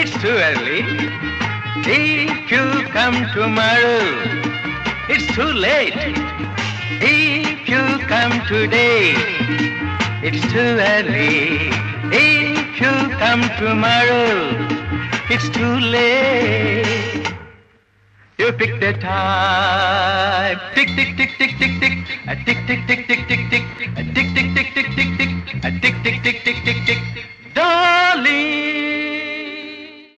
It's too early. If you come tomorrow, it's too late. If you come today, it's too early. If you come tomorrow, it's too late. You pick the time. Tick, tick, tick, tick, tick, tick. A tick, tick, tick, tick, tick, tick. A tick, tick, tick, tick, tick, tick. A tick, tick, tick, tick, tick, tick. Darling.